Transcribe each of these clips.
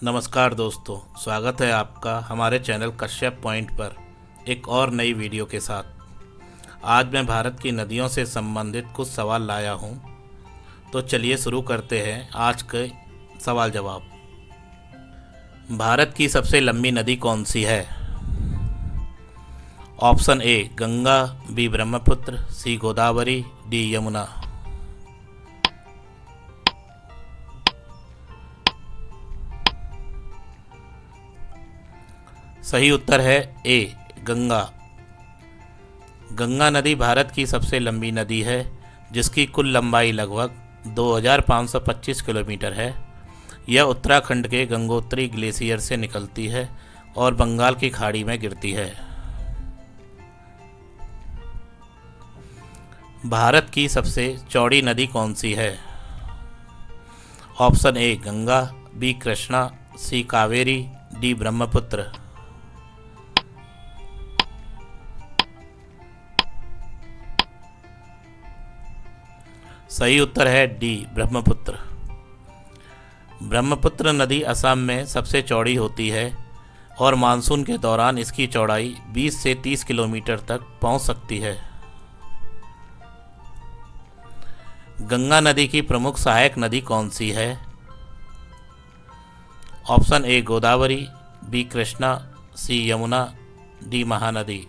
नमस्कार दोस्तों, स्वागत है आपका हमारे चैनल कश्यप पॉइंट पर एक और नई वीडियो के साथ। आज मैं भारत की नदियों से संबंधित कुछ सवाल लाया हूं, तो चलिए शुरू करते हैं आज के सवाल जवाब। भारत की सबसे लंबी नदी कौन सी है? Option A Ganga, B Brahmaputra, C Godavari, D Yamuna. सही उत्तर है ए गंगा। गंगा नदी भारत की सबसे लंबी नदी है, जिसकी कुल लंबाई लगभग 2525 किलोमीटर है। यह उत्तराखंड के गंगोत्री ग्लेशियर से निकलती है और बंगाल की खाड़ी में गिरती है। भारत की सबसे चौड़ी नदी कौन सी है? Option A Ganga, B Krishna, C Kaveri, D Brahmaputra. सही उत्तर है डी ब्रह्मपुत्र। ब्रह्मपुत्र नदी असम में सबसे चौड़ी होती है और मानसून के दौरान इसकी चौड़ाई 20 से 30 किलोमीटर तक पहुंच सकती है। गंगा नदी की प्रमुख सहायक नदी कौन सी है? Option A Godavari, B Krishna, C Yamuna, D Mahanadi.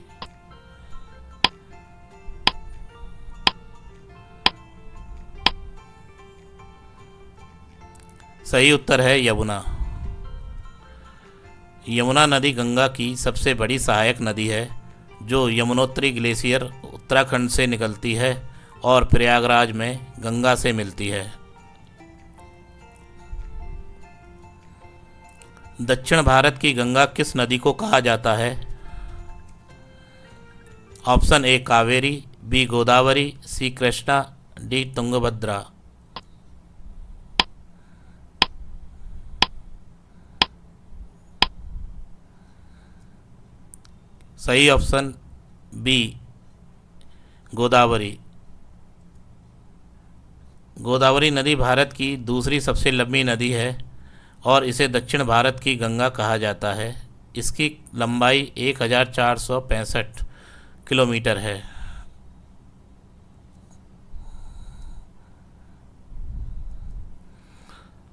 सही उत्तर है यमुना। यमुना नदी गंगा की सबसे बड़ी सहायक नदी है, जो यमुनोत्री ग्लेशियर उत्तराखंड से निकलती है और प्रयागराज में गंगा से मिलती है। दक्षिण भारत की गंगा किस नदी को कहा जाता है? Option A Kaveri, B Godavari, C Krishna, D Tungabhadra. सही ऑप्शन बी गोदावरी। गोदावरी नदी भारत की दूसरी सबसे लंबी नदी है और इसे दक्षिण भारत की गंगा कहा जाता है। इसकी लंबाई 1465 किलोमीटर है।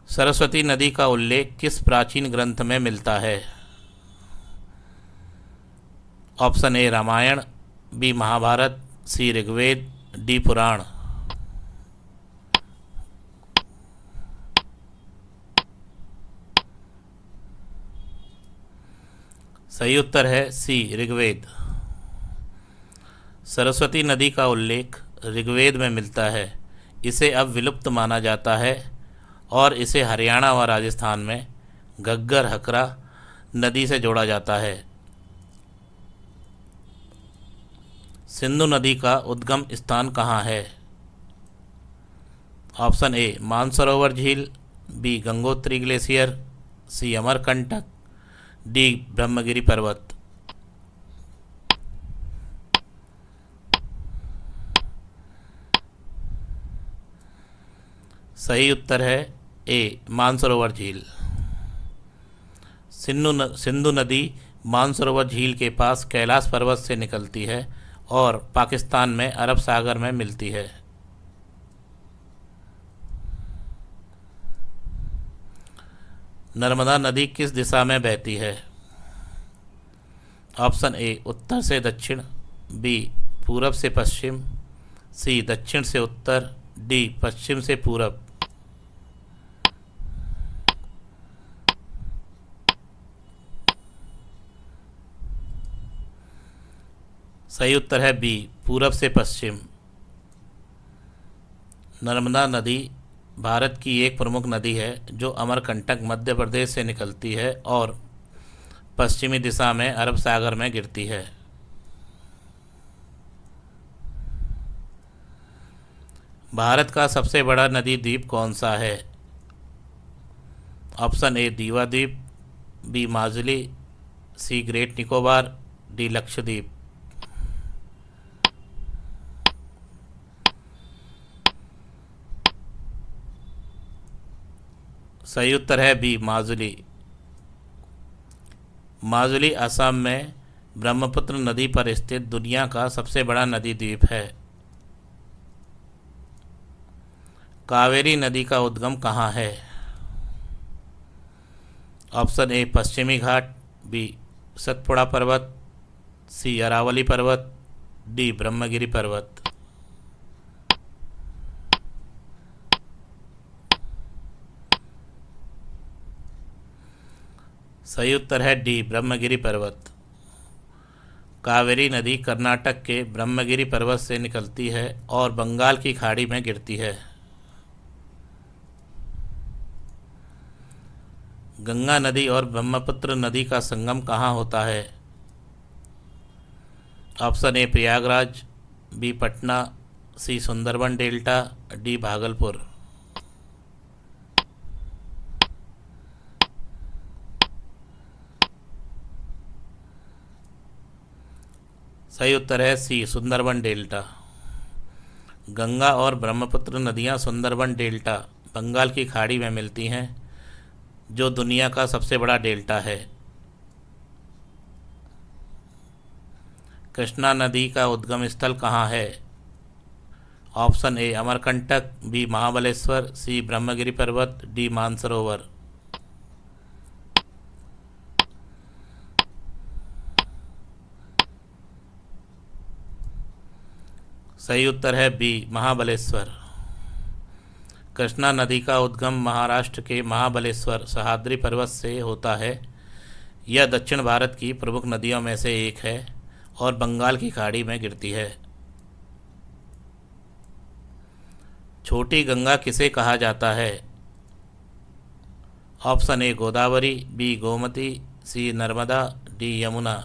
सरस्वती नदी का उल्लेख किस प्राचीन ग्रंथ में मिलता है? Option A Ramayana, B Mahabharata, C Rigveda, D Purana. सही उत्तर है सी ऋग्वेद। सरस्वती नदी का उल्लेख ऋग्वेद में मिलता है। इसे अब विलुप्त माना जाता है और इसे हरियाणा व राजस्थान में घग्गर हकरा नदी से जोड़ा जाता है। सिंधु नदी का उद्गम स्थान कहाँ है? ऑप्शन ए मानसरोवर झील, बी गंगोत्री ग्लेशियर, सी अमरकंटक, डी ब्रह्मगिरी पर्वत। सही उत्तर है ए मानसरोवर झील। सिंधु नदी मानसरोवर झील के पास कैलाश पर्वत से निकलती है और पाकिस्तान में अरब सागर में मिलती है। नर्मदा नदी किस दिशा में बहती है? ऑप्शन ए उत्तर से दक्षिण, बी पूरब से पश्चिम, सी दक्षिण से उत्तर, डी पश्चिम से पूरब। सही उत्तर है बी पूरब से पश्चिम। नर्मदा नदी भारत की एक प्रमुख नदी है, जो अमरकंटक मध्य प्रदेश से निकलती है और पश्चिमी दिशा में अरब सागर में गिरती है। भारत का सबसे बड़ा नदी द्वीप कौन सा है? ऑप्शन ए दीवा द्वीप, बी माजुली, सी ग्रेट निकोबार, डी लक्षद्वीप। सही उत्तर है बी माजुली। माजुली असम में ब्रह्मपुत्र नदी पर स्थित दुनिया का सबसे बड़ा नदी द्वीप है। कावेरी नदी का उद्गम कहाँ है? ऑप्शन ए पश्चिमी घाट, बी सतपुड़ा पर्वत, सी अरावली पर्वत, डी ब्रह्मगिरी पर्वत। सही उत्तर है डी ब्रह्मगिरी पर्वत। कावेरी नदी कर्नाटक के ब्रह्मगिरी पर्वत से निकलती है और बंगाल की खाड़ी में गिरती है। गंगा नदी और ब्रह्मपुत्र नदी का संगम कहाँ होता है? Option A Prayagraj, B Patna, C Sundarban delta, D Bhagalpur. सही उत्तर है सी सुंदरबन डेल्टा। गंगा और ब्रह्मपुत्र नदियाँ सुंदरबन डेल्टा बंगाल की खाड़ी में मिलती हैं, जो दुनिया का सबसे बड़ा डेल्टा है। कृष्णा नदी का उद्गम स्थल कहाँ है? Option A Amarkantak, B Mahabaleshwar, C Brahmagiri पर्वत, डी मानसरोवर। सही उत्तर है बी महाबलेश्वर। कृष्णा नदी का उद्गम महाराष्ट्र के महाबलेश्वर सह्याद्री पर्वत से होता है। यह दक्षिण भारत की प्रमुख नदियों में से एक है और बंगाल की खाड़ी में गिरती है। छोटी गंगा किसे कहा जाता है? Option A Godavari, B Gomti, C Narmada, D Yamuna.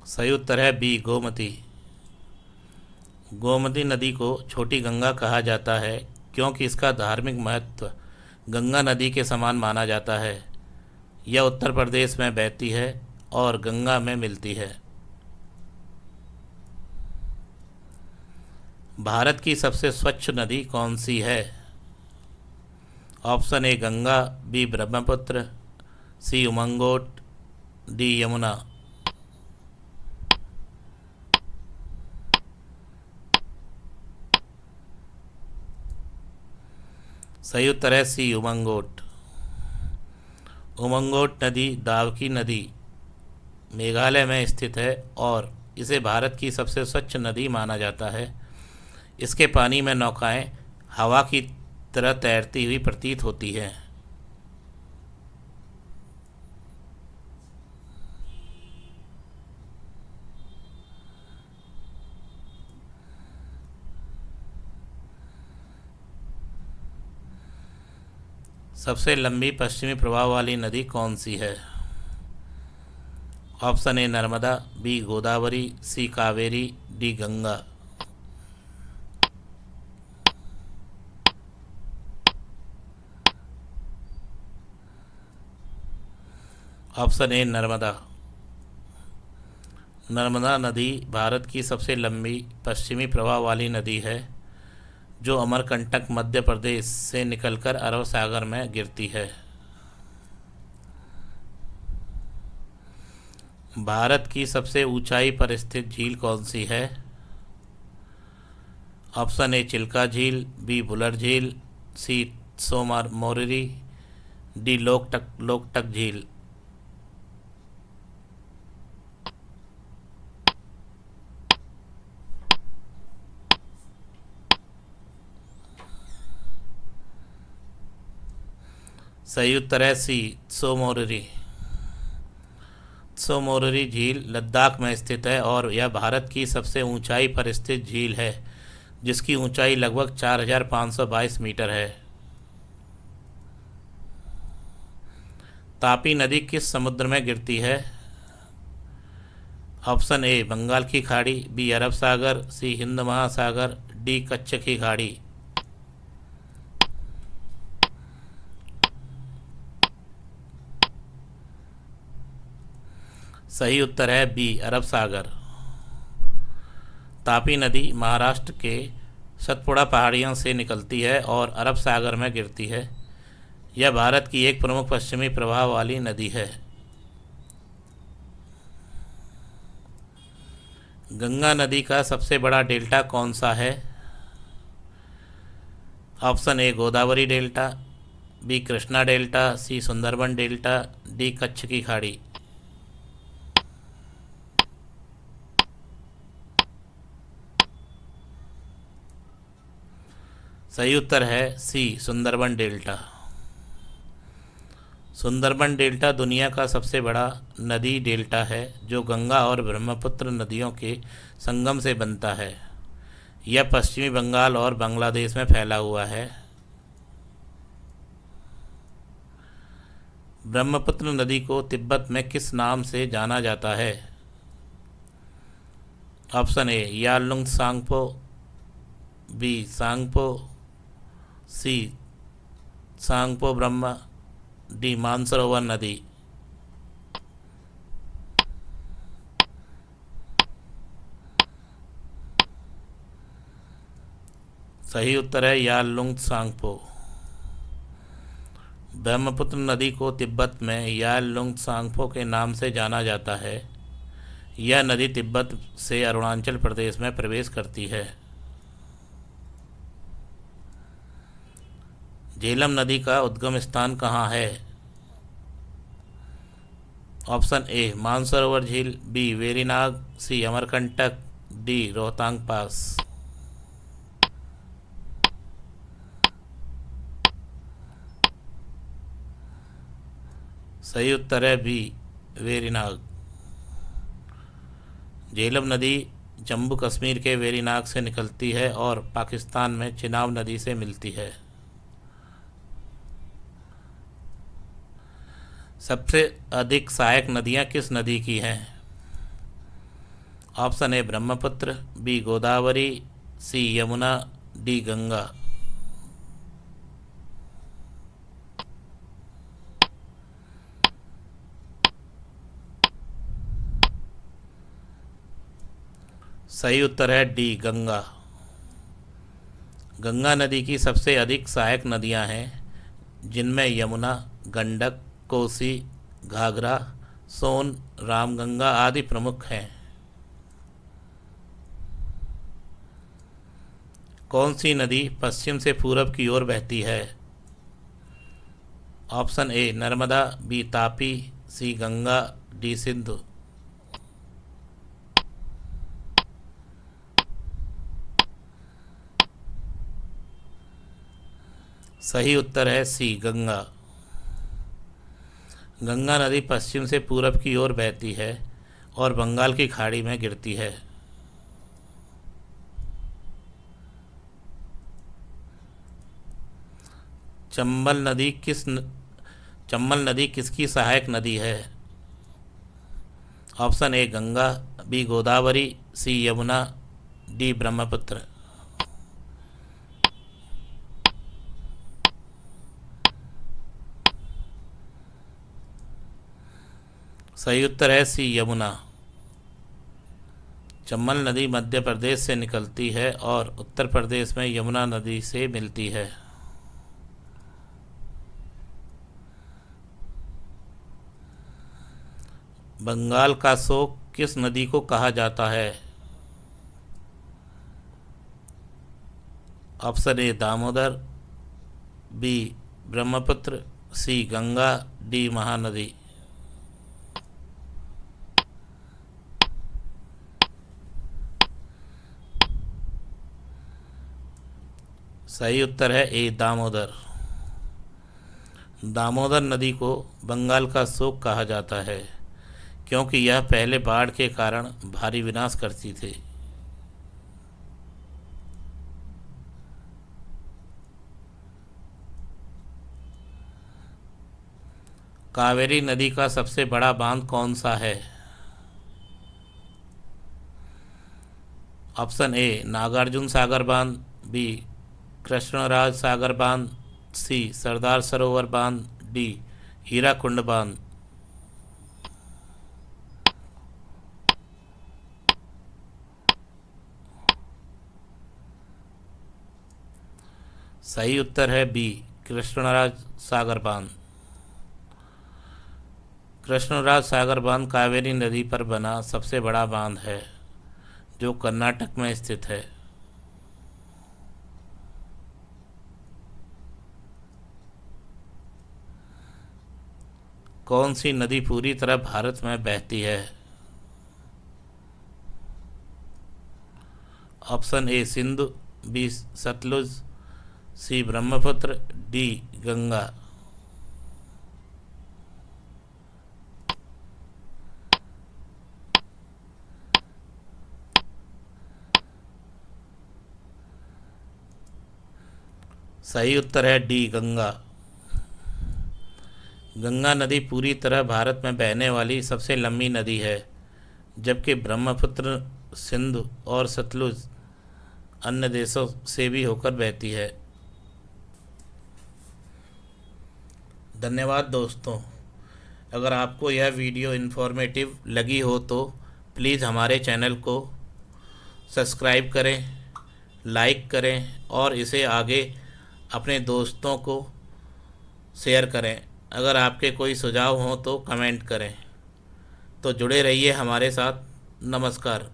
सही उत्तर है बी गोमती। गोमती नदी को छोटी गंगा कहा जाता है क्योंकि इसका धार्मिक महत्व गंगा नदी के समान माना जाता है। यह उत्तर प्रदेश में बहती है और गंगा में मिलती है। भारत की सबसे स्वच्छ नदी कौन सी है? Option A Ganga, B Brahmaputra, C Umngot, D Yamuna. सही उत्तर है सी उमंगोट। उमंगोट नदी दावकी नदी मेघालय में स्थित है और इसे भारत की सबसे स्वच्छ नदी माना जाता है। इसके पानी में नौकाएं हवा की तरह तैरती हुई प्रतीत होती हैं। सबसे लंबी पश्चिमी प्रवाह वाली नदी कौन सी है? Option A Narmada, B Godavari, C Kaveri, D Ganga. Option A Narmada. Narmada नदी भारत की सबसे लंबी पश्चिमी प्रवाह वाली नदी है जो अमरकंटक मध्य प्रदेश से निकलकर अरब सागर में गिरती है। भारत की सबसे ऊंचाई पर स्थित झील कौन सी है? ऑप्शन ए चिल्का झील, बी बुलर झील, सी सोमार मोररी, डी लोकटक झील। सही उत्तर है सी सोमोररी। सोमोररी झील लद्दाख में स्थित है और यह भारत की सबसे ऊंचाई पर स्थित झील है जिसकी ऊंचाई लगभग 4,522 मीटर है। तापी नदी किस समुद्र में गिरती है? ऑप्शन ए बंगाल की खाड़ी, बी अरब सागर, सी हिंद महासागर, डी कच्छ की खाड़ी। सही उत्तर है बी अरब सागर। तापी नदी महाराष्ट्र के सतपुड़ा पहाड़ियों से निकलती है और अरब सागर में गिरती है। यह भारत की एक प्रमुख पश्चिमी प्रवाह वाली नदी है। गंगा नदी का सबसे बड़ा डेल्टा कौन सा है? Option A Godavari delta, B Krishna delta, C Sundarban delta, D Kutch की खाड़ी। सही उत्तर है C Sundarban delta. Sundarban delta दुनिया का सबसे बड़ा नदी डेल्टा है जो गंगा और ब्रह्मपुत्र नदियों के संगम से बनता है। यह पश्चिमी बंगाल और बांग्लादेश में फैला हुआ है। ब्रह्मपुत्र नदी को तिब्बत में किस नाम से जाना जाता है? Option A Yarlung Tsangpo, B Tsangpo, C Tsangpo Brahma, D Mansarovar नदी। सही उत्तर है यारलुंग सांगपो। ब्रह्मपुत्र नदी को तिब्बत में यारलुंग सांगपो के नाम से जाना जाता है। यह नदी तिब्बत से अरुणाचल प्रदेश में प्रवेश करती है। झेलम नदी का उद्गम स्थान कहाँ है? ऑप्शन ए मानसरोवर झील, बी वेरीनाग, सी अमरकंटक, डी रोहतांग पास। सही उत्तर है बी वेरीनाग। झेलम नदी जम्मू कश्मीर के वेरीनाग से निकलती है और पाकिस्तान में चिनाब नदी से मिलती है। सबसे अधिक सहायक नदियाँ किस नदी की हैं? Option A Brahmaputra, B Godavari, C Yamuna, D Ganga. सही उत्तर है डी गंगा। गंगा नदी की सबसे अधिक सहायक नदियां हैं जिनमें यमुना, गंडक, कोसी, घाघरा, सोन, रामगंगा आदि प्रमुख हैं। कौन सी नदी पश्चिम से पूरब की ओर बहती है? Option A Narmada, B Tapi, C Ganga, D Sindhu. सही उत्तर है सी गंगा। गंगा नदी पश्चिम से पूरब की ओर बहती है और बंगाल की खाड़ी में गिरती है। चंबल नदी किसकी सहायक नदी है? Option A Ganga, B Godavari, C Yamuna, D Brahmaputra. सही उत्तर है सी यमुना। चंबल नदी मध्य प्रदेश से निकलती है और उत्तर प्रदेश में यमुना नदी से मिलती है। बंगाल का शोक किस नदी को कहा जाता है? Option A Damodar, B Brahmaputra, C Ganga, D Mahanadi. सही उत्तर है ए दामोदर। दामोदर नदी को बंगाल का शोक कहा जाता है क्योंकि यह पहले बाढ़ के कारण भारी विनाश करती थी। कावेरी नदी का सबसे बड़ा बांध कौन सा है? ऑप्शन ए नागार्जुन सागर बांध, बी कृष्णराज सागर बांध, सी सरदार सरोवर बांध, डी हीराकुंड बांध। सही उत्तर है बी, कृष्णराज सागर बांध। कृष्णराज सागर बांध कावेरी नदी पर बना सबसे बड़ा बांध है जो कर्नाटक में स्थित है। कौन सी नदी पूरी तरह भारत में बहती है? Option A Sindhu, B Sutlej, C Brahmaputra, D Ganga. सही उत्तर है डी गंगा। गंगा नदी पूरी तरह भारत में बहने वाली सबसे लंबी नदी है, जबकि ब्रह्मपुत्र, सिंधु और सतलुज अन्य देशों से भी होकर बहती है। धन्यवाद दोस्तों। अगर आपको यह वीडियो इन्फॉर्मेटिव लगी हो तो प्लीज़ हमारे चैनल को सब्सक्राइब करें, लाइक करें और इसे आगे अपने दोस्तों को शेयर करें। अगर आपके कोई सुझाव हों तो कमेंट करें। तो जुड़े रहिए हमारे साथ। नमस्कार।